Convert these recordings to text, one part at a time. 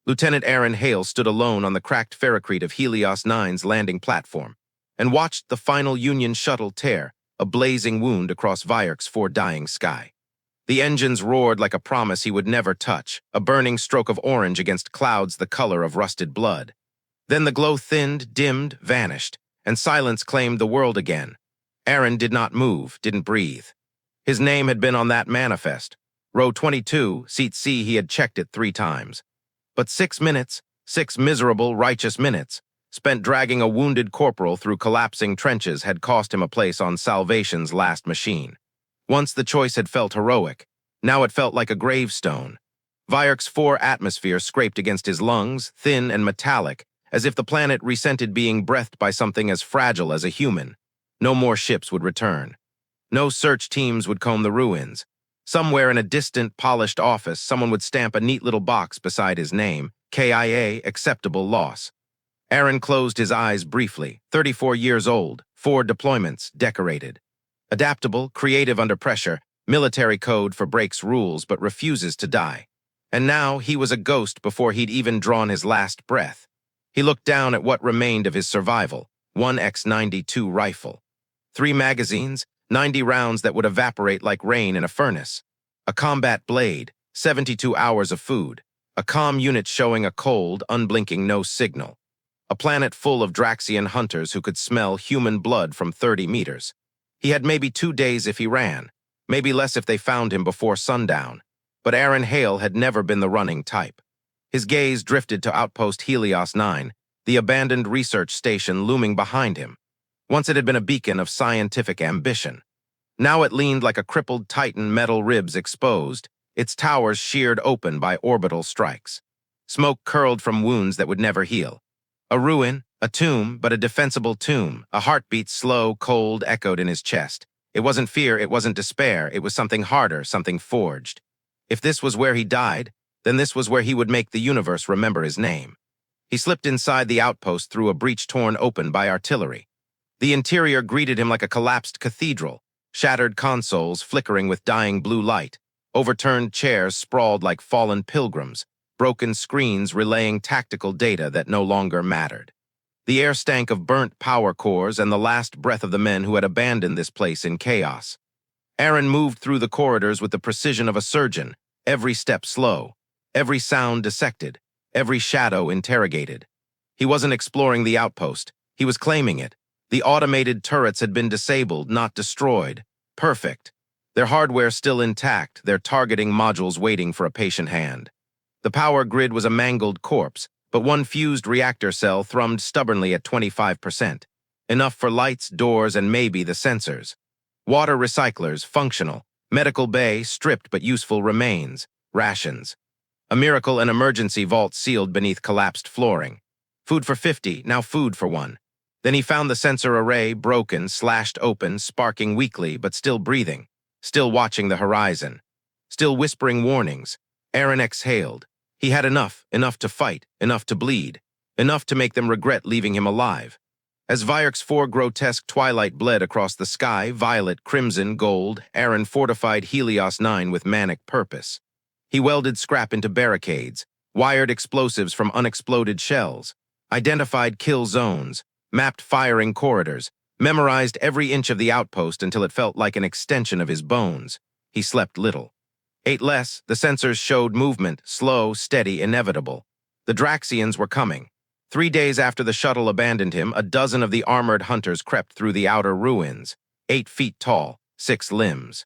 Lieutenant Aren Hale stood alone on the cracked ferrocrete of Helios 9's landing platform and watched the final Union shuttle tear, a blazing wound across Vaelori's foredying sky. The engines roared like a promise he would never touch, a burning stroke of orange against clouds the color of rusted blood. Then the glow thinned, dimmed, vanished, and silence claimed the world again. Aren did not move, didn't breathe. His name had been on that manifest. Row 22, seat C, he had checked it 3 times. But 6 minutes, 6 miserable, righteous minutes, spent dragging a wounded corporal through collapsing trenches had cost him a place on Salvation's last machine. Once the choice had felt heroic, now it felt like a gravestone. Vaelori's 4 atmosphere scraped against his lungs, thin and metallic, as if the planet resented being breathed by something as fragile as a human. No more ships would return. No search teams would comb the ruins. Somewhere in a distant, polished office, someone would stamp a neat little box beside his name, KIA, acceptable loss. Aren closed his eyes briefly, 34 years old, 4 deployments, decorated. Adaptable, creative under pressure, military code for breaks rules but refuses to die. And now he was a ghost before he'd even drawn his last breath. He looked down at what remained of his survival, 1x92 rifle. 3 magazines, 90 rounds that would evaporate like rain in a furnace. A combat blade, 72 hours of food. A comm unit showing a cold, unblinking no signal. A planet full of Draxian hunters who could smell human blood from 30 meters. He had maybe 2 days if he ran, maybe less if they found him before sundown. But Aren Hale had never been the running type. His gaze drifted to outpost Helios 9, the abandoned research station looming behind him. Once it had been a beacon of scientific ambition. Now it leaned like a crippled Titan, metal ribs exposed, its towers sheared open by orbital strikes. Smoke curled from wounds that would never heal. A ruin, a tomb, but a defensible tomb. A heartbeat, slow, cold, echoed in his chest. It wasn't fear, it wasn't despair, it was something harder, something forged. If this was where he died, then this was where he would make the universe remember his name. He slipped inside the outpost through a breach torn open by artillery. The interior greeted him like a collapsed cathedral, shattered consoles flickering with dying blue light, overturned chairs sprawled like fallen pilgrims, broken screens relaying tactical data that no longer mattered. The air stank of burnt power cores and the last breath of the men who had abandoned this place in chaos. Aren moved through the corridors with the precision of a surgeon, every step slow, every sound dissected, every shadow interrogated. He wasn't exploring the outpost, he was claiming it. The automated turrets had been disabled, not destroyed. Perfect. Their hardware still intact, their targeting modules waiting for a patient hand. The power grid was a mangled corpse, but one fused reactor cell thrummed stubbornly at 25%. Enough for lights, doors, and maybe the sensors. Water recyclers, functional. Medical bay, stripped but useful remains. Rations. A miracle and emergency vault sealed beneath collapsed flooring. Food for 50, now food for 1. Then he found the sensor array, broken, slashed open, sparking weakly, but still breathing. Still watching the horizon. Still whispering warnings. Aren exhaled. He had enough to fight, enough to bleed, enough to make them regret leaving him alive. As Vaelori's 4 grotesque twilight bled across the sky, violet, crimson, gold, Aren fortified Helios 9 with manic purpose. He welded scrap into barricades, wired explosives from unexploded shells, identified kill zones, mapped firing corridors, memorized every inch of the outpost until it felt like an extension of his bones. He slept little. Ate less, the sensors showed movement, slow, steady, inevitable. The Draxians were coming. 3 days after the shuttle abandoned him, a dozen of the armored hunters crept through the outer ruins, 8 feet tall, 6 limbs.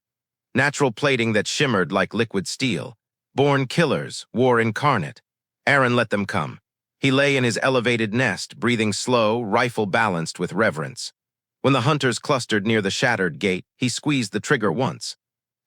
Natural plating that shimmered like liquid steel. Born killers, war incarnate. Aren let them come. He lay in his elevated nest, breathing slow, rifle balanced with reverence. When the hunters clustered near the shattered gate, he squeezed the trigger once.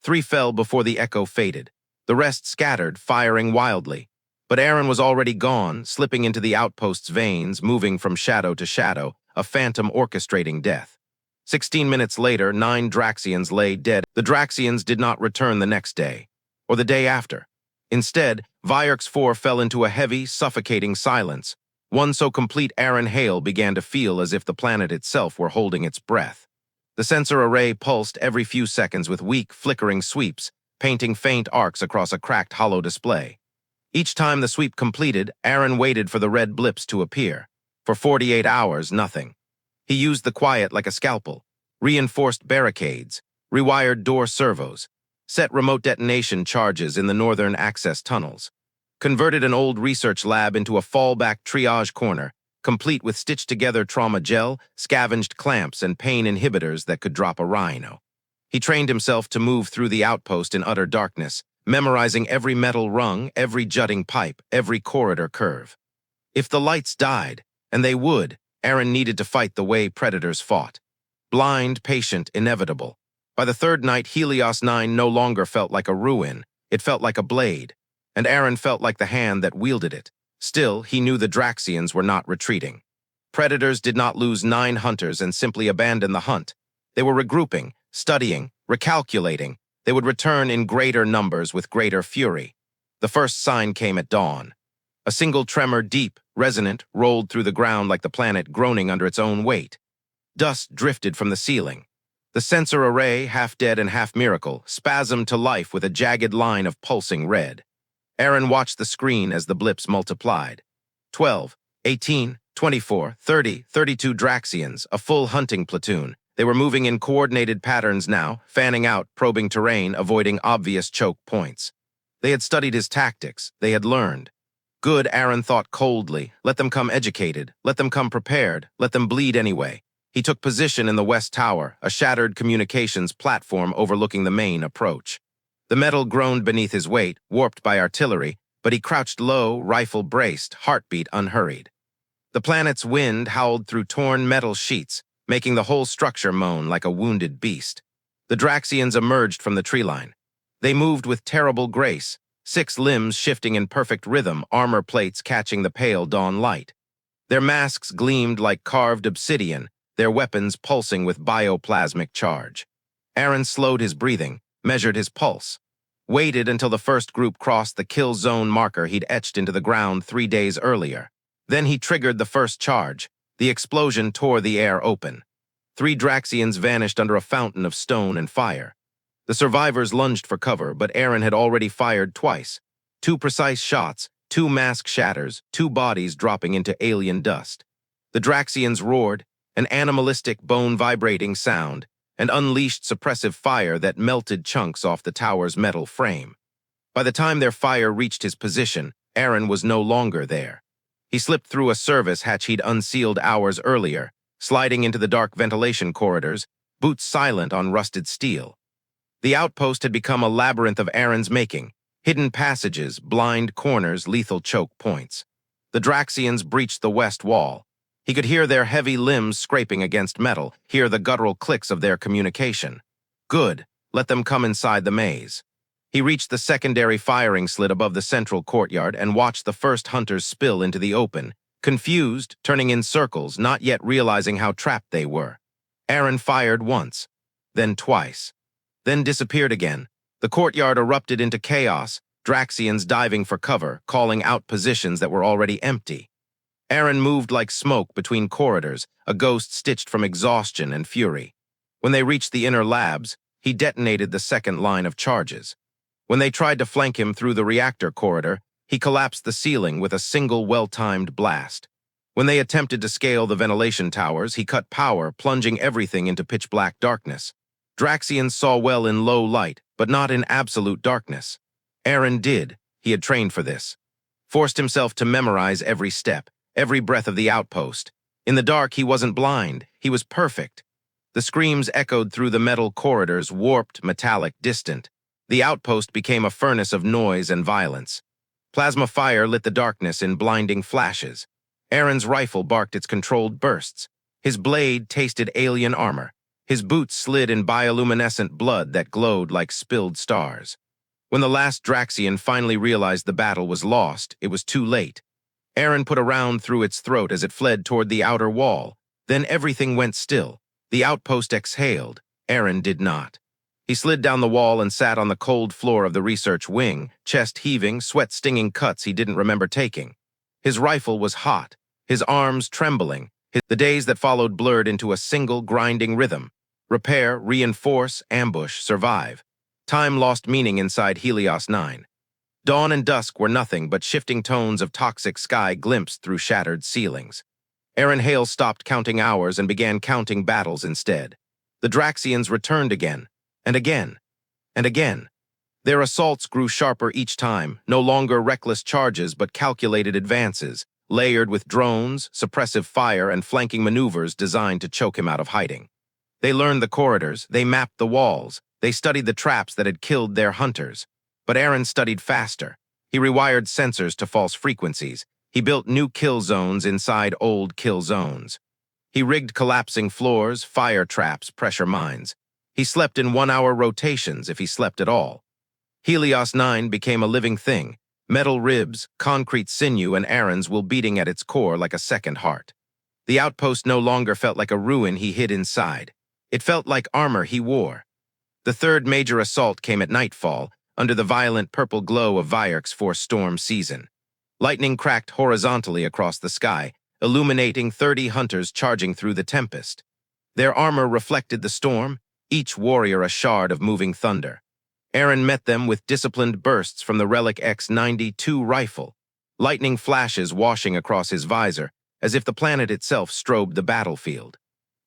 3 fell before the echo faded. The rest scattered, firing wildly. But Aren was already gone, slipping into the outpost's veins, moving from shadow to shadow, a phantom orchestrating death. 16 minutes later, 9 Draxians lay dead. The Draxians did not return the next day, or the day after. Instead, Vaelori's 4 fell into a heavy, suffocating silence, one so complete Aren Hale began to feel as if the planet itself were holding its breath. The sensor array pulsed every few seconds with weak, flickering sweeps, painting faint arcs across a cracked hollow display. Each time the sweep completed, Aren waited for the red blips to appear. For 48 hours, nothing. He used the quiet like a scalpel, reinforced barricades, rewired door servos, set remote detonation charges in the northern access tunnels, converted an old research lab into a fallback triage corner, complete with stitched-together trauma gel, scavenged clamps, and pain inhibitors that could drop a rhino. He trained himself to move through the outpost in utter darkness, memorizing every metal rung, every jutting pipe, every corridor curve. If the lights died, and they would, Aren needed to fight the way predators fought. Blind, patient, inevitable. By the third night, Helios 9 no longer felt like a ruin. It felt like a blade, and Aren felt like the hand that wielded it. Still, he knew the Draxians were not retreating. Predators did not lose 9 hunters and simply abandon the hunt. They were regrouping, studying, recalculating. They would return in greater numbers with greater fury. The first sign came at dawn. A single tremor, deep, resonant, rolled through the ground like the planet groaning under its own weight. Dust drifted from the ceiling. The sensor array, half dead and half miracle, spasmed to life with a jagged line of pulsing red. Aren watched the screen as the blips multiplied. 12, 18, 24, 30, 32 Draxians, a full hunting platoon. They were moving in coordinated patterns now, fanning out, probing terrain, avoiding obvious choke points. They had studied his tactics. They had learned. Good, Aren thought coldly. Let them come educated. Let them come prepared. Let them bleed anyway. He took position in the West Tower, a shattered communications platform overlooking the main approach. The metal groaned beneath his weight, warped by artillery, but he crouched low, rifle braced, heartbeat unhurried. The planet's wind howled through torn metal sheets, making the whole structure moan like a wounded beast. The Draxians emerged from the tree line. They moved with terrible grace, 6 limbs shifting in perfect rhythm, armor plates catching the pale dawn light. Their masks gleamed like carved obsidian, their weapons pulsing with bioplasmic charge. Aren slowed his breathing, measured his pulse, waited until the first group crossed the kill zone marker he'd etched into the ground 3 days earlier. Then he triggered the first charge. The explosion tore the air open. 3 Draxians vanished under a fountain of stone and fire. The survivors lunged for cover, but Aren had already fired twice. 2 precise shots, 2 mask shatters, 2 bodies dropping into alien dust. The Draxians roared, an animalistic, bone-vibrating sound, and unleashed suppressive fire that melted chunks off the tower's metal frame. By the time their fire reached his position, Aren was no longer there. He slipped through a service hatch he'd unsealed hours earlier, sliding into the dark ventilation corridors, boots silent on rusted steel. The outpost had become a labyrinth of Aren's making, hidden passages, blind corners, lethal choke points. The Draxians breached the west wall. He could hear their heavy limbs scraping against metal, hear the guttural clicks of their communication. Good, let them come inside the maze. He reached the secondary firing slit above the central courtyard and watched the first hunters spill into the open, confused, turning in circles, not yet realizing how trapped they were. Aren fired once, then twice, then disappeared again. The courtyard erupted into chaos, Draxians diving for cover, calling out positions that were already empty. Aren moved like smoke between corridors, a ghost stitched from exhaustion and fury. When they reached the inner labs, he detonated the second line of charges. When they tried to flank him through the reactor corridor, he collapsed the ceiling with a single well-timed blast. When they attempted to scale the ventilation towers, he cut power, plunging everything into pitch-black darkness. Draxians saw well in low light, but not in absolute darkness. Aren did. He had trained for this. Forced himself to memorize every step, every breath of the outpost. In the dark, he wasn't blind. He was perfect. The screams echoed through the metal corridors, warped, metallic, distant. The outpost became a furnace of noise and violence. Plasma fire lit the darkness in blinding flashes. Aren's rifle barked its controlled bursts. His blade tasted alien armor. His boots slid in bioluminescent blood that glowed like spilled stars. When the last Draxian finally realized the battle was lost, it was too late. Aren put a round through its throat as it fled toward the outer wall. Then everything went still. The outpost exhaled. Aren did not. He slid down the wall and sat on the cold floor of the research wing, chest heaving, sweat-stinging cuts he didn't remember taking. His rifle was hot, his arms trembling. The days that followed blurred into a single grinding rhythm. Repair, reinforce, ambush, survive. Time lost meaning inside Helios 9. Dawn and dusk were nothing but shifting tones of toxic sky glimpsed through shattered ceilings. Aren Hale stopped counting hours and began counting battles instead. The Draxians returned again, and again, and again. Their assaults grew sharper each time, no longer reckless charges but calculated advances, layered with drones, suppressive fire, and flanking maneuvers designed to choke him out of hiding. They learned the corridors, they mapped the walls, they studied the traps that had killed their hunters. But Aren studied faster. He rewired sensors to false frequencies. He built new kill zones inside old kill zones. He rigged collapsing floors, fire traps, pressure mines. He slept in 1-hour rotations if he slept at all. Helios 9 became a living thing. Metal ribs, concrete sinew, and Aren's will beating at its core like a second heart. The outpost no longer felt like a ruin he hid inside. It felt like armor he wore. The third major assault came at nightfall, under the violent purple glow of Vaerk's four-storm season. Lightning cracked horizontally across the sky, illuminating 30 hunters charging through the tempest. Their armor reflected the storm, each warrior a shard of moving thunder. Aren met them with disciplined bursts from the Relic X-92 rifle, lightning flashes washing across his visor, as if the planet itself strobed the battlefield.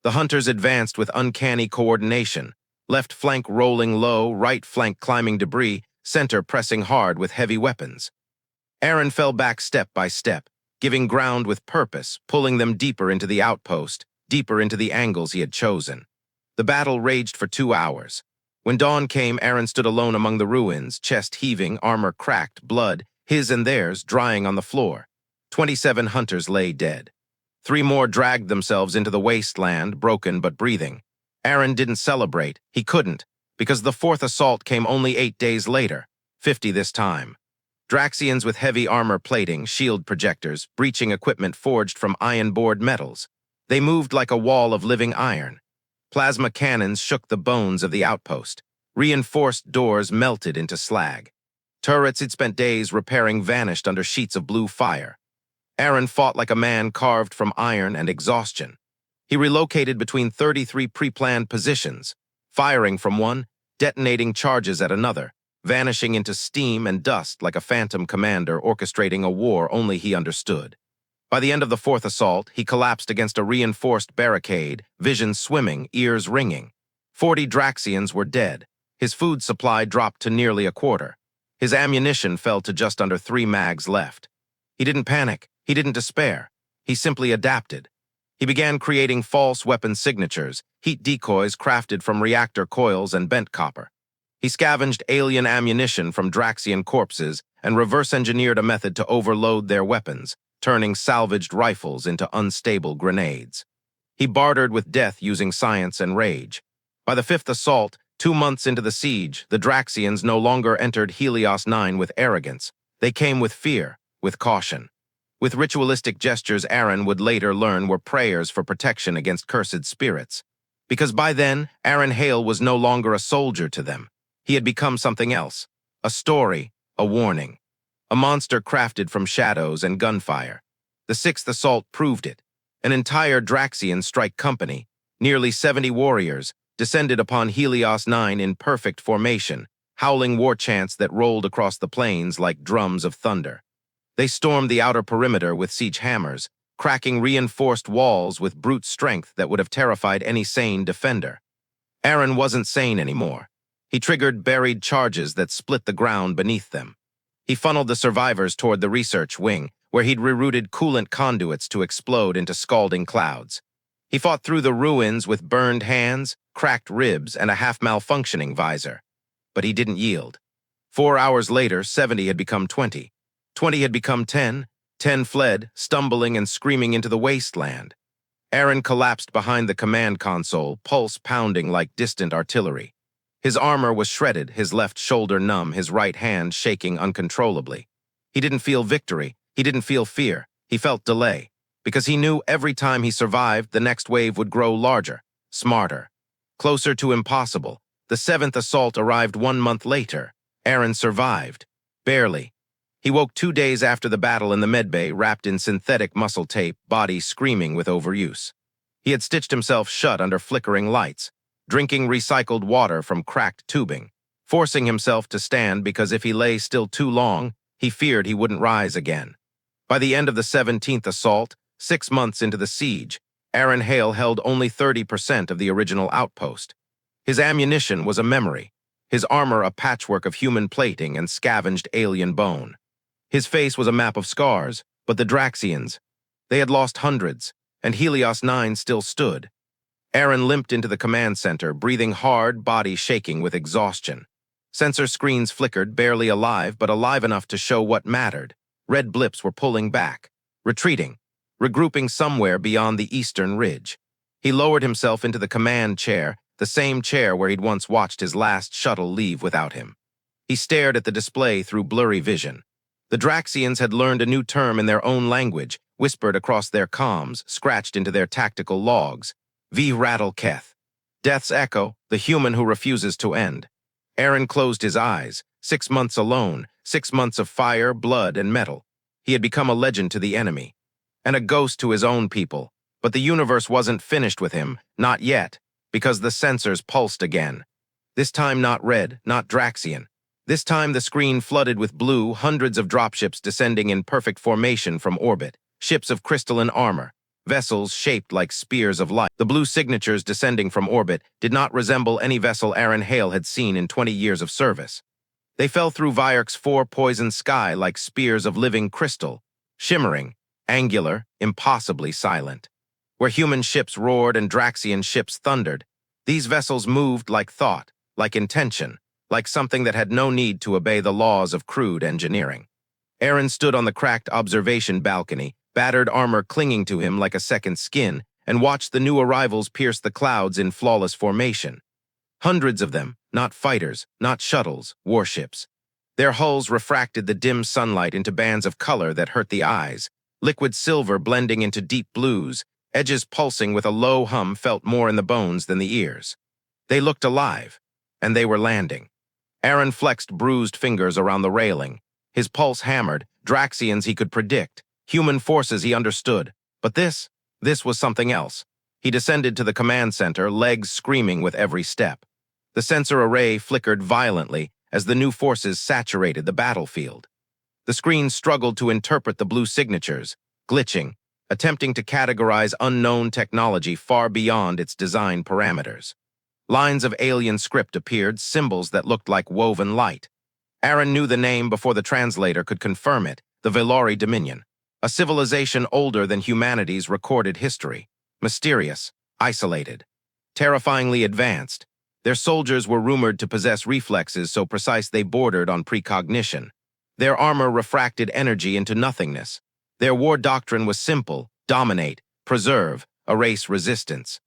The hunters advanced with uncanny coordination, left flank rolling low, right flank climbing debris, center pressing hard with heavy weapons. Aren fell back step by step, giving ground with purpose, pulling them deeper into the outpost, deeper into the angles he had chosen. The battle raged for 2 hours. When dawn came, Aren stood alone among the ruins, chest heaving, armor cracked, blood, his and theirs, drying on the floor. 27 hunters lay dead. 3 more dragged themselves into the wasteland, broken but breathing. Aren didn't celebrate. He couldn't, because the 4th assault came only 8 days later, 50 this time. Draxians with heavy armor plating, shield projectors, breaching equipment forged from iron-bored metals. They moved like a wall of living iron. Plasma cannons shook the bones of the outpost. Reinforced doors melted into slag. Turrets he'd spent days repairing vanished under sheets of blue fire. Aren fought like a man carved from iron and exhaustion. He relocated between 33 pre-planned positions, firing from one, detonating charges at another, vanishing into steam and dust like a phantom commander orchestrating a war only he understood. By the end of the 4th assault, he collapsed against a reinforced barricade, vision swimming, ears ringing. 40 Draxians were dead. His food supply dropped to nearly a quarter. His ammunition fell to just under 3 mags left. He didn't panic. He didn't despair. He simply adapted. He began creating false weapon signatures, heat decoys crafted from reactor coils and bent copper. He scavenged alien ammunition from Draxian corpses and reverse-engineered a method to overload their weapons, turning salvaged rifles into unstable grenades. He bartered with death using science and rage. By the 5th assault, 2 months into the siege, the Draxians no longer entered Helios 9 with arrogance. They came with fear, with caution. With ritualistic gestures Aren would later learn were prayers for protection against cursed spirits. Because by then, Aren Hale was no longer a soldier to them. He had become something else. A story, a warning. A monster crafted from shadows and gunfire. The 6th assault proved it. An entire Draxian strike company, nearly 70 warriors, descended upon Helios 9 in perfect formation, howling war chants that rolled across the plains like drums of thunder. They stormed the outer perimeter with siege hammers, cracking reinforced walls with brute strength that would have terrified any sane defender. Aren wasn't sane anymore. He triggered buried charges that split the ground beneath them. He funneled the survivors toward the research wing, where he'd rerouted coolant conduits to explode into scalding clouds. He fought through the ruins with burned hands, cracked ribs, and a half-malfunctioning visor. But he didn't yield. 4 hours later, 70 had become 20. 20 had become 10. 10 fled, stumbling and screaming into the wasteland. Aren collapsed behind the command console, pulse pounding like distant artillery. His armor was shredded, his left shoulder numb, his right hand shaking uncontrollably. He didn't feel victory. He didn't feel fear. He felt delay, because he knew every time he survived, the next wave would grow larger, smarter, closer to impossible. The 7th assault arrived 1 month later. Aren survived. Barely. He woke 2 days after the battle in the medbay, wrapped in synthetic muscle tape, body screaming with overuse. He had stitched himself shut under flickering lights, drinking recycled water from cracked tubing. forcing himself to stand because if he lay still too long, he feared he wouldn't rise again. By the end of the 17th assault, 6 months into the siege, Aren Hale held only 30% of the original outpost. His ammunition was a memory, his armor a patchwork of human plating and scavenged alien bone. His face was a map of scars, but the Draxians, they had lost hundreds, and Helios 9 still stood. Aren limped into the command center, breathing hard, body shaking with exhaustion. Sensor screens flickered, barely alive, but alive enough to show what mattered. Red blips were pulling back, retreating, regrouping somewhere beyond the eastern ridge. He lowered himself into the command chair, the same chair where he'd once watched his last shuttle leave without him. He stared at the display through blurry vision. The Draxians had learned a new term in their own language, whispered across their comms, scratched into their tactical logs. V. Rattle Keth. Death's echo, the human who refuses to end. Aren closed his eyes. 6 months alone, 6 months of fire, blood, and metal. He had become a legend to the enemy, and a ghost to his own people. But the universe wasn't finished with him, not yet, because the sensors pulsed again. This time not red, not Draxian. This time the screen flooded with blue, hundreds of dropships descending in perfect formation from orbit, ships of crystalline armor, vessels shaped like spears of light. The blue signatures descending from orbit did not resemble any vessel Aren Hale had seen in 20 years of service. They fell through Vaerk's four-poisoned sky like spears of living crystal, shimmering, angular, impossibly silent. Where human ships roared and Draxian ships thundered, these vessels moved like thought, like intention, like something that had no need to obey the laws of crude engineering. Aren stood on the cracked observation balcony, battered armor clinging to him like a second skin, and watched the new arrivals pierce the clouds in flawless formation. Hundreds of them, not fighters, not shuttles, warships. Their hulls refracted the dim sunlight into bands of color that hurt the eyes, liquid silver blending into deep blues, edges pulsing with a low hum felt more in the bones than the ears. They looked alive, and they were landing. Aren flexed bruised fingers around the railing. His pulse hammered, Draxians he could predict, human forces he understood. But this was something else. He descended to the command center, legs screaming with every step. The sensor array flickered violently as the new forces saturated the battlefield. The screen struggled to interpret the blue signatures, glitching, attempting to categorize unknown technology far beyond its design parameters. Lines of alien script appeared, symbols that looked like woven light. Aren knew the name before the translator could confirm it, the Vaelori Dominion, a civilization older than humanity's recorded history, mysterious, isolated, terrifyingly advanced. Their soldiers were rumored to possess reflexes so precise they bordered on precognition. Their armor refracted energy into nothingness. Their war doctrine was simple: dominate, preserve, erase resistance.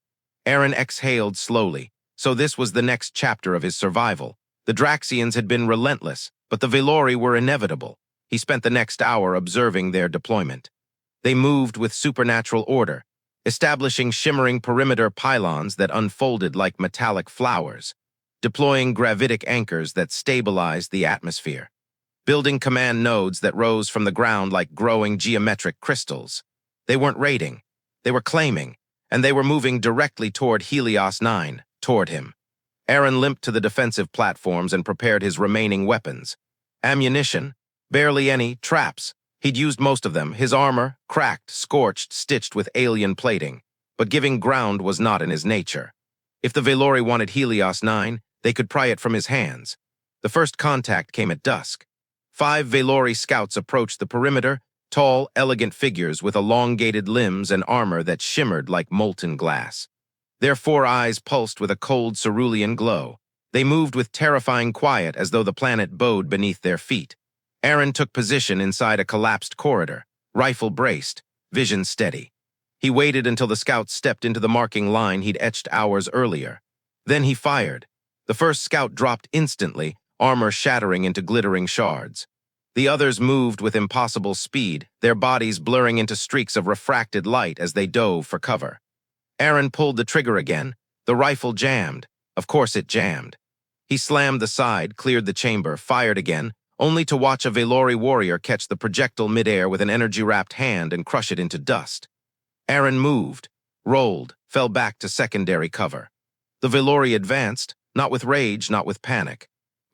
Aren exhaled slowly. So this was the next chapter of his survival. The Draxians had been relentless, but the Vaelori were inevitable. He spent the next hour observing their deployment. They moved with supernatural order, establishing shimmering perimeter pylons that unfolded like metallic flowers, deploying gravitic anchors that stabilized the atmosphere, building command nodes that rose from the ground like growing geometric crystals. They weren't raiding, they were claiming, and they were moving directly toward Helios 9, toward him. Aren limped to the defensive platforms and prepared his remaining weapons. Ammunition? Barely any. Traps? He'd used most of them. His armor? Cracked, scorched, stitched with alien plating. But giving ground was not in his nature. If the Vaelori wanted Helios 9, they could pry it from his hands. The first contact came at dusk. 5 Vaelori scouts approached the perimeter, tall, elegant figures with elongated limbs and armor that shimmered like molten glass. Their 4 eyes pulsed with a cold cerulean glow. They moved with terrifying quiet as though the planet bowed beneath their feet. Aren took position inside a collapsed corridor, rifle braced, vision steady. He waited until the scouts stepped into the marking line he'd etched hours earlier. Then he fired. The first scout dropped instantly, armor shattering into glittering shards. The others moved with impossible speed, their bodies blurring into streaks of refracted light as they dove for cover. Aren pulled the trigger again. The rifle jammed. Of course it jammed. He slammed the side, cleared the chamber, fired again, only to watch a Vaelori warrior catch the projectile midair with an energy-wrapped hand and crush it into dust. Aren moved, rolled, fell back to secondary cover. The Vaelori advanced, not with rage, not with panic,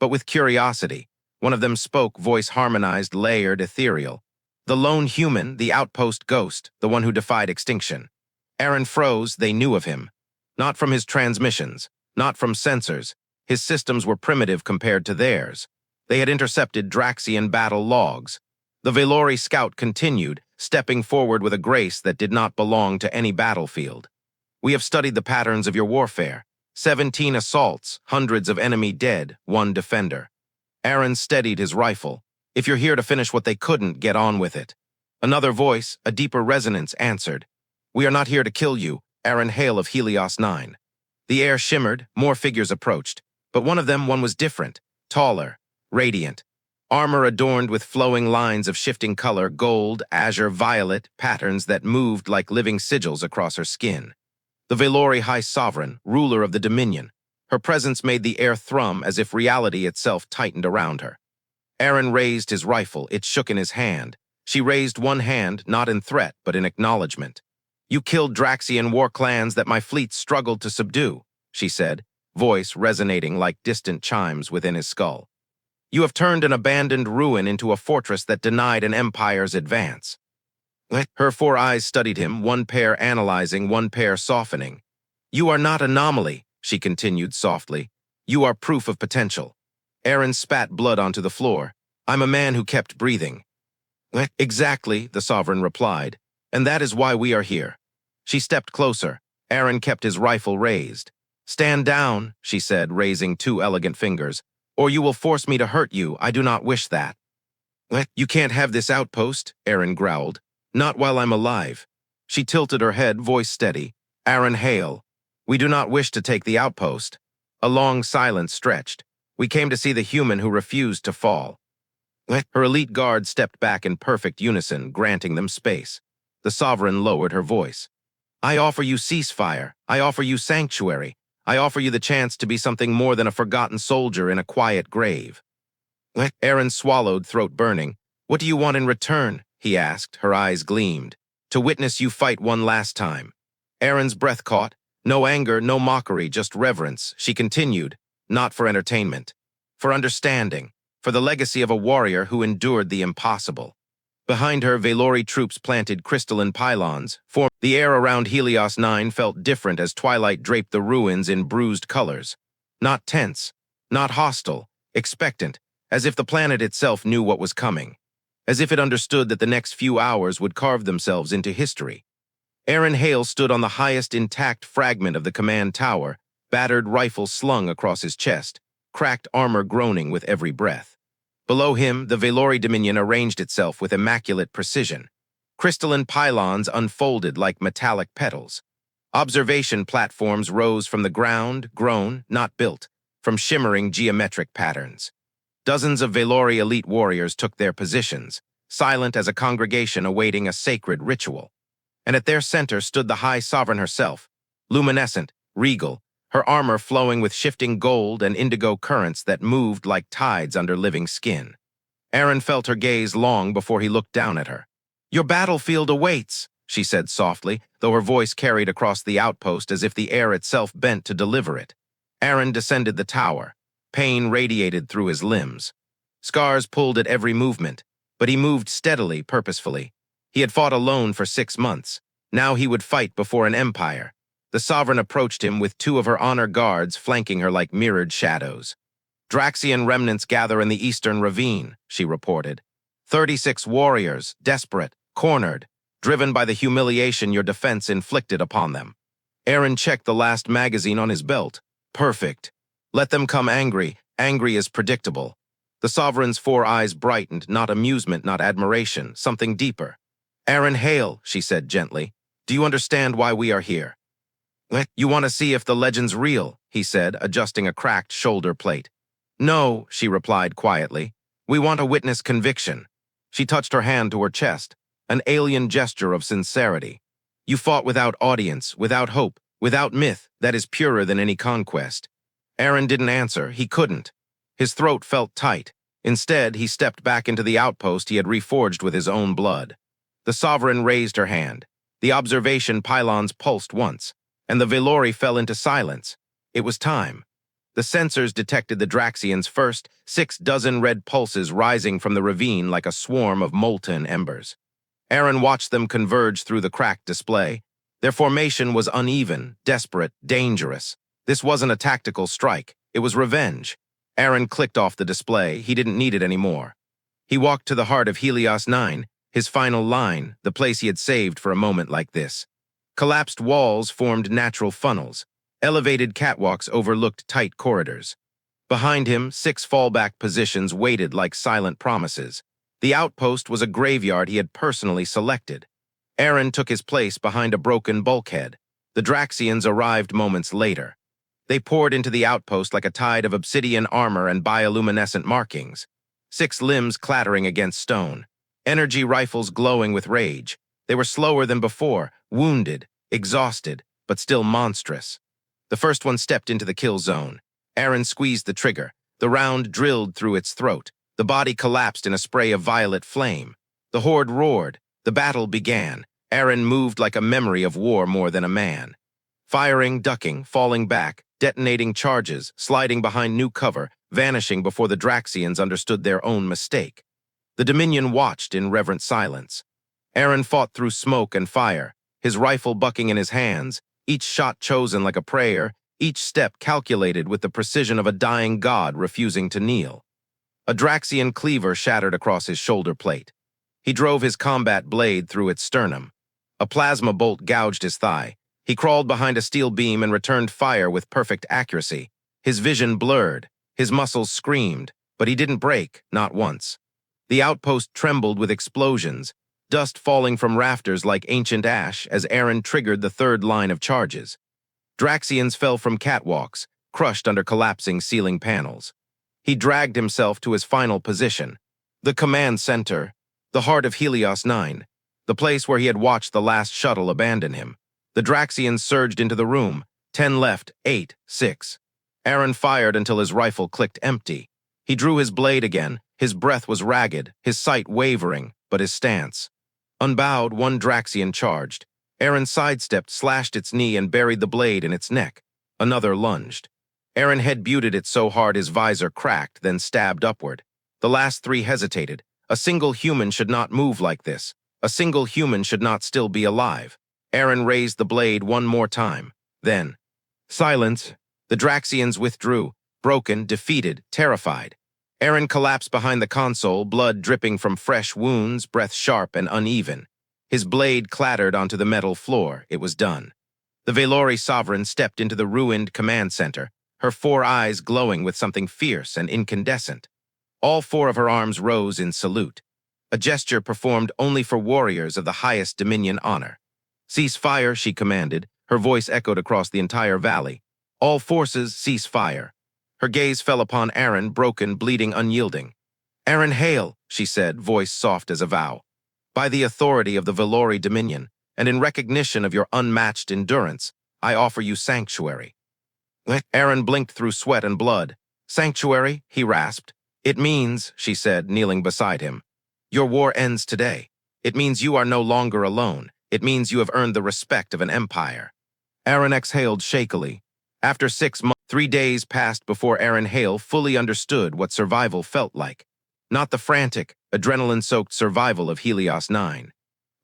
but with curiosity. One of them spoke, voice harmonized, layered, ethereal. The lone human, the outpost ghost, the one who defied extinction. Aren froze. They knew of him. Not from his transmissions, not from sensors. His systems were primitive compared to theirs. They had intercepted Draxian battle logs. The Vaelori scout continued, stepping forward with a grace that did not belong to any battlefield. We have studied the patterns of your warfare. 17 assaults, hundreds of enemy dead, 1 defender. Aren steadied his rifle. If you're here to finish what they couldn't, get on with it. Another voice, a deeper resonance, answered. We are not here to kill you, Aren Hale of Helios 9. The air shimmered, more figures approached, but one was different, taller, radiant. Armor adorned with flowing lines of shifting color, gold, azure, violet, patterns that moved like living sigils across her skin. The Vaelori High Sovereign, ruler of the Dominion. Her presence made the air thrum as if reality itself tightened around her. Aren raised his rifle. It shook in his hand. She raised one hand, not in threat, but in acknowledgement. You killed Draxian war clans that my fleet struggled to subdue, she said, voice resonating like distant chimes within his skull. You have turned an abandoned ruin into a fortress that denied an empire's advance. Her 4 eyes studied him, one pair analyzing, one pair softening. You are not anomaly, she continued softly. You are proof of potential. Aren spat blood onto the floor. I'm a man who kept breathing. Exactly, the Sovereign replied, and that is why we are here. She stepped closer. Aren kept his rifle raised. Stand down, she said, raising 2 elegant fingers, or you will force me to hurt you. I do not wish that. You can't have this outpost, Aren growled. Not while I'm alive. She tilted her head, voice steady. Aren Hale. We do not wish to take the outpost. A long silence stretched. We came to see the human who refused to fall. Her elite guard stepped back in perfect unison, granting them space. The Sovereign lowered her voice. I offer you ceasefire. I offer you sanctuary. I offer you the chance to be something more than a forgotten soldier in a quiet grave. Aren swallowed, throat burning. What do you want in return? He asked, her eyes gleamed. To witness you fight one last time. Aren's breath caught. No anger, no mockery, just reverence. She continued, not for entertainment. For understanding. For the legacy of a warrior who endured the impossible. Behind her, Vaelori troops planted crystalline pylons. The air around Helios 9 felt different as twilight draped the ruins in bruised colors. Not tense, not hostile, expectant, as if the planet itself knew what was coming. As if it understood that the next few hours would carve themselves into history. Aren Hale stood on the highest intact fragment of the command tower, battered rifle slung across his chest, cracked armor groaning with every breath. Below him, the Vaelori Dominion arranged itself with immaculate precision. Crystalline pylons unfolded like metallic petals. Observation platforms rose from the ground, grown, not built, from shimmering geometric patterns. Dozens of Vaelori elite warriors took their positions, silent as a congregation awaiting a sacred ritual. And at their center stood the High Sovereign herself, luminescent, regal, her armor flowing with shifting gold and indigo currents that moved like tides under living skin. Aren felt her gaze long before he looked down at her. Your battlefield awaits, she said softly, though her voice carried across the outpost as if the air itself bent to deliver it. Aren descended the tower. Pain radiated through his limbs. Scars pulled at every movement, but he moved steadily, purposefully. He had fought alone for 6 months. Now he would fight before an empire. The Sovereign approached him with 2 of her honor guards flanking her like mirrored shadows. Draxian remnants gather in the eastern ravine, she reported. 36 warriors, desperate, cornered, driven by the humiliation your defense inflicted upon them. Aren checked the last magazine on his belt. Perfect. Let them come angry. Angry is predictable. The Sovereign's 4 eyes brightened, not amusement, not admiration, something deeper. Aren Hale, she said gently, do you understand why we are here? You want to see if the legend's real, he said, adjusting a cracked shoulder plate. No, she replied quietly. We want to witness conviction. She touched her hand to her chest, an alien gesture of sincerity. You fought without audience, without hope, without myth that is purer than any conquest. Aren didn't answer. He couldn't. His throat felt tight. Instead, he stepped back into the outpost he had reforged with his own blood. The Sovereign raised her hand. The observation pylons pulsed once, and the Vaelori fell into silence. It was time. The sensors detected the Draxians' first 6 red pulses rising from the ravine like a swarm of molten embers. Aren watched them converge through the cracked display. Their formation was uneven, desperate, dangerous. This wasn't a tactical strike. It was revenge. Aren clicked off the display. He didn't need it anymore. He walked to the heart of Helios 9, his final line, the place he had saved for a moment like this. Collapsed walls formed natural funnels. Elevated catwalks overlooked tight corridors. Behind him, 6 fallback positions waited like silent promises. The outpost was a graveyard he had personally selected. Aren took his place behind a broken bulkhead. The Draxians arrived moments later. They poured into the outpost like a tide of obsidian armor and bioluminescent markings. 6 limbs clattering against stone. Energy rifles glowing with rage. They were slower than before, wounded, exhausted, but still monstrous. The first one stepped into the kill zone. Aren squeezed the trigger. The round drilled through its throat. The body collapsed in a spray of violet flame. The horde roared. The battle began. Aren moved like a memory of war more than a man. Firing, ducking, falling back, detonating charges, sliding behind new cover, vanishing before the Draxians understood their own mistake. The Dominion watched in reverent silence. Aren fought through smoke and fire, his rifle bucking in his hands, each shot chosen like a prayer, each step calculated with the precision of a dying god refusing to kneel. A Draxian cleaver shattered across his shoulder plate. He drove his combat blade through its sternum. A plasma bolt gouged his thigh. He crawled behind a steel beam and returned fire with perfect accuracy. His vision blurred. His muscles screamed, but he didn't break, not once. The outpost trembled with explosions, dust falling from rafters like ancient ash as Aren triggered the 3rd line of charges. Draxians fell from catwalks, crushed under collapsing ceiling panels. He dragged himself to his final position, the command center, the heart of Helios 9, the place where he had watched the last shuttle abandon him. The Draxians surged into the room, 10 left, 8, 6. Aren fired until his rifle clicked empty. He drew his blade again. His breath was ragged, his sight wavering, but his stance. Unbowed, one Draxian charged. Aren sidestepped, slashed its knee, and buried the blade in its neck. Another lunged. Aren head-butted it so hard his visor cracked, then stabbed upward. The last 3 hesitated. A single human should not move like this. A single human should not still be alive. Aren raised the blade one more time. Then, silence. The Draxians withdrew, broken, defeated, terrified. Aren collapsed behind the console, blood dripping from fresh wounds, breath sharp and uneven. His blade clattered onto the metal floor. It was done. The Vaelori sovereign stepped into the ruined command center, her 4 eyes glowing with something fierce and incandescent. All 4 of her arms rose in salute, a gesture performed only for warriors of the highest Dominion honor. "Cease fire," she commanded. Her voice echoed across the entire valley. "All forces, cease fire." Her gaze fell upon Aren, broken, bleeding, unyielding. "Aren Hale," she said, voice soft as a vow. "By the authority of the Vaelori Dominion, and in recognition of your unmatched endurance, I offer you sanctuary." Aren blinked through sweat and blood. "Sanctuary?" he rasped. "It means," she said, kneeling beside him, "your war ends today. It means you are no longer alone. It means you have earned the respect of an empire." Aren exhaled shakily. After 6 months, 3 days passed before Aren Hale fully understood what survival felt like. Not the frantic, adrenaline-soaked survival of Helios 9,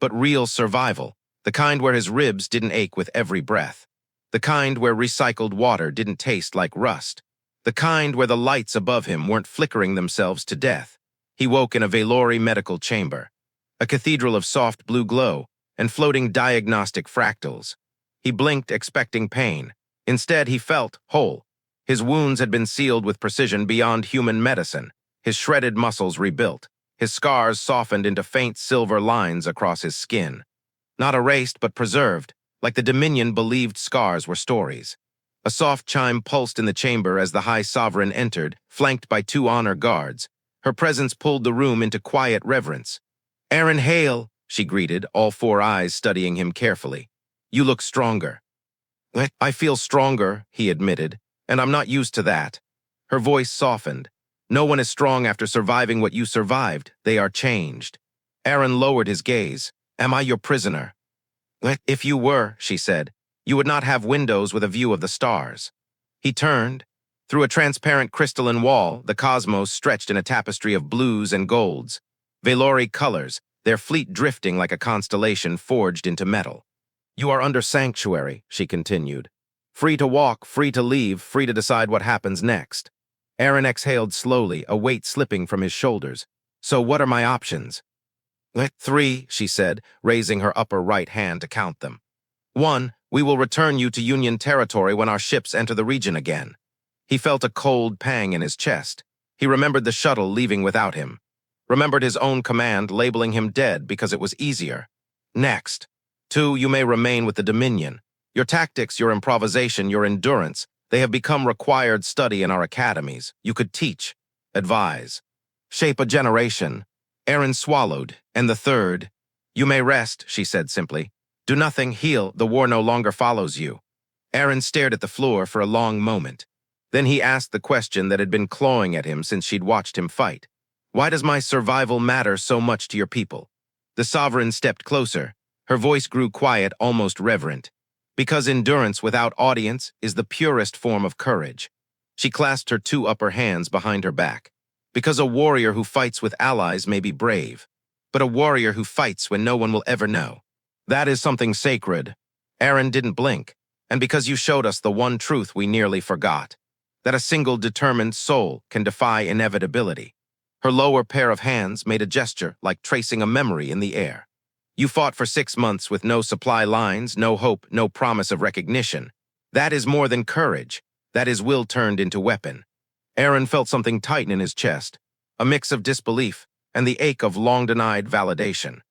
but real survival, the kind where his ribs didn't ache with every breath, the kind where recycled water didn't taste like rust, the kind where the lights above him weren't flickering themselves to death. He woke in a Vaelori medical chamber, a cathedral of soft blue glow and floating diagnostic fractals. He blinked, expecting pain. Instead, he felt whole. His wounds had been sealed with precision beyond human medicine, his shredded muscles rebuilt, his scars softened into faint silver lines across his skin. Not erased, but preserved, like the Dominion believed scars were stories. A soft chime pulsed in the chamber as the High Sovereign entered, flanked by 2 honor guards. Her presence pulled the room into quiet reverence. "Aren Hale," she greeted, all 4 eyes studying him carefully. "You look stronger." "I feel stronger," he admitted, "and I'm not used to that." Her voice softened. "No one is strong after surviving what you survived. They are changed." Aren lowered his gaze. "Am I your prisoner?" "If you were," she said, "you would not have windows with a view of the stars." He turned. Through a transparent crystalline wall, the cosmos stretched in a tapestry of blues and golds. Vaelori colors, their fleet drifting like a constellation forged into metal. "You are under sanctuary," she continued. "Free to walk, free to leave, free to decide what happens next." Aren exhaled slowly, a weight slipping from his shoulders. "So what are my options?" "3," she said, raising her upper right hand to count them. "1, we will return you to Union territory when our ships enter the region again." He felt a cold pang in his chest. He remembered the shuttle leaving without him. Remembered his own command labeling him dead because it was easier. "Next. 2, you may remain with the Dominion. Your tactics, your improvisation, your endurance, they have become required study in our academies. You could teach, advise, shape a generation." Aren swallowed. "And the 3rd, you may rest," she said simply. "Do nothing, heal, the war no longer follows you." Aren stared at the floor for a long moment. Then he asked the question that had been clawing at him since she'd watched him fight. "Why does my survival matter so much to your people?" The sovereign stepped closer. Her voice grew quiet, almost reverent. "Because endurance without audience is the purest form of courage." She clasped her 2 upper hands behind her back. "Because a warrior who fights with allies may be brave, but a warrior who fights when no one will ever know, that is something sacred." Aren didn't blink. "And because you showed us the one truth we nearly forgot, that a single determined soul can defy inevitability." Her lower pair of hands made a gesture like tracing a memory in the air. "You fought for 6 months with no supply lines, no hope, no promise of recognition. That is more than courage. That is will turned into weapon." Aren felt something tighten in his chest, a mix of disbelief and the ache of long-denied validation.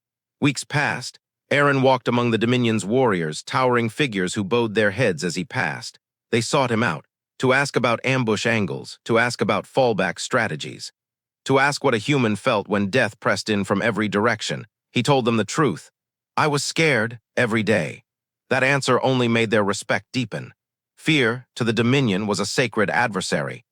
Weeks passed. Aren walked among the Dominion's warriors, towering figures who bowed their heads as he passed. They sought him out, to ask about ambush angles, to ask about fallback strategies, to ask what a human felt when death pressed in from every direction. He told them the truth. "I was scared every day." That answer only made their respect deepen. Fear, to the Dominion, was a sacred adversary,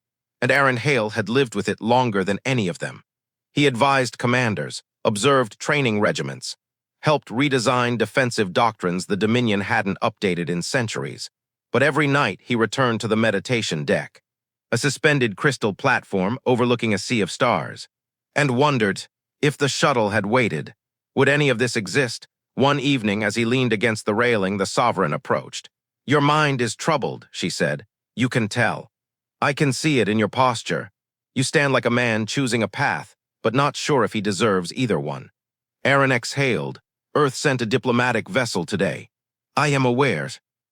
and Aren Hale had lived with it longer than any of them. He advised commanders, observed training regiments, helped redesign defensive doctrines the Dominion hadn't updated in centuries. But every night he returned to the meditation deck, a suspended crystal platform overlooking a sea of stars, and wondered if the shuttle had waited. Would any of this exist? One evening, as he leaned against the railing, the sovereign approached. "Your mind is troubled," she said. "You can tell. I can see it in your posture. You stand like a man choosing a path, but not sure if he deserves either one." Aren exhaled. "Earth sent a diplomatic vessel today. I am aware.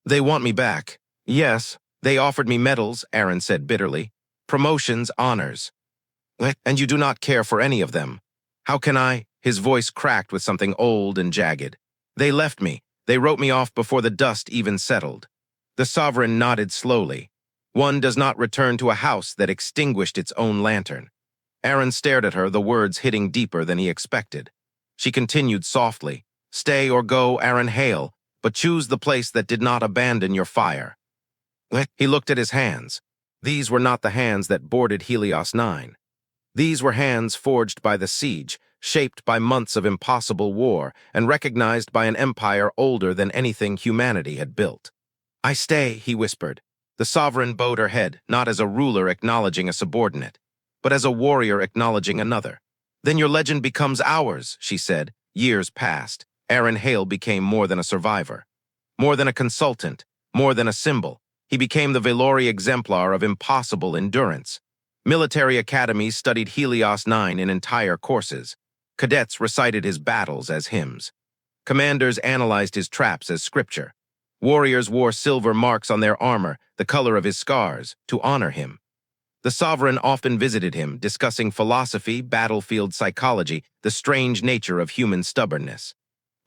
They want me back." "Yes, they offered me medals," Aren said bitterly. "Promotions, honors. And you do not care for any of them. How can I?" His voice cracked with something old and jagged. "They left me. They wrote me off before the dust even settled." The sovereign nodded slowly. One does not return to a house that extinguished its own lantern. Aren stared at her, the words hitting deeper than he expected. She continued softly, "Stay or go, Aren Hale, but choose the place that did not abandon your fire." He looked at his hands. These were not the hands that boarded Helios 9. These were hands forged by the siege, shaped by months of impossible war, and recognized by an empire older than anything humanity had built. "I stay," he whispered. The sovereign bowed her head, not as a ruler acknowledging a subordinate, but as a warrior acknowledging another. "Then your legend becomes ours," she said. Years passed. Aren Hale became more than a survivor, more than a consultant, more than a symbol. He became the Vaelori exemplar of impossible endurance. Military academies studied Helios 9 in entire courses. Cadets recited his battles as hymns. Commanders analyzed his traps as scripture. Warriors wore silver marks on their armor, the color of his scars, to honor him. The sovereign often visited him, discussing philosophy, battlefield psychology, the strange nature of human stubbornness.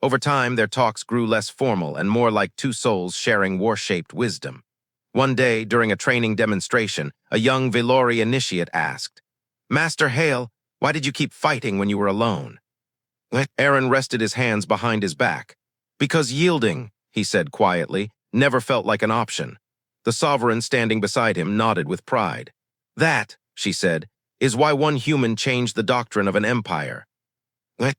Over time, their talks grew less formal and more like 2 souls sharing war-shaped wisdom. One day, during a training demonstration, a young Vaelori initiate asked, "Master Hale, why did you keep fighting when you were alone?" Aren rested his hands behind his back. "Because yielding," he said quietly, "never felt like an option." The sovereign standing beside him nodded with pride. "That," she said, "is why one human changed the doctrine of an empire."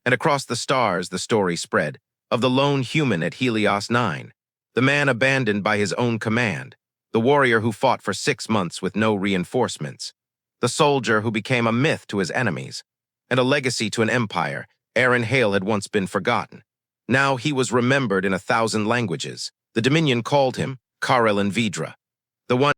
And across the stars the story spread, of the lone human at Helios 9, the man abandoned by his own command, The warrior who fought for 6 months with no reinforcements. The soldier who became a myth to his enemies. And a legacy to an empire. Aren Hale had once been forgotten. Now he was remembered in 1,000 languages. The Dominion called him Karel and Vidra. The one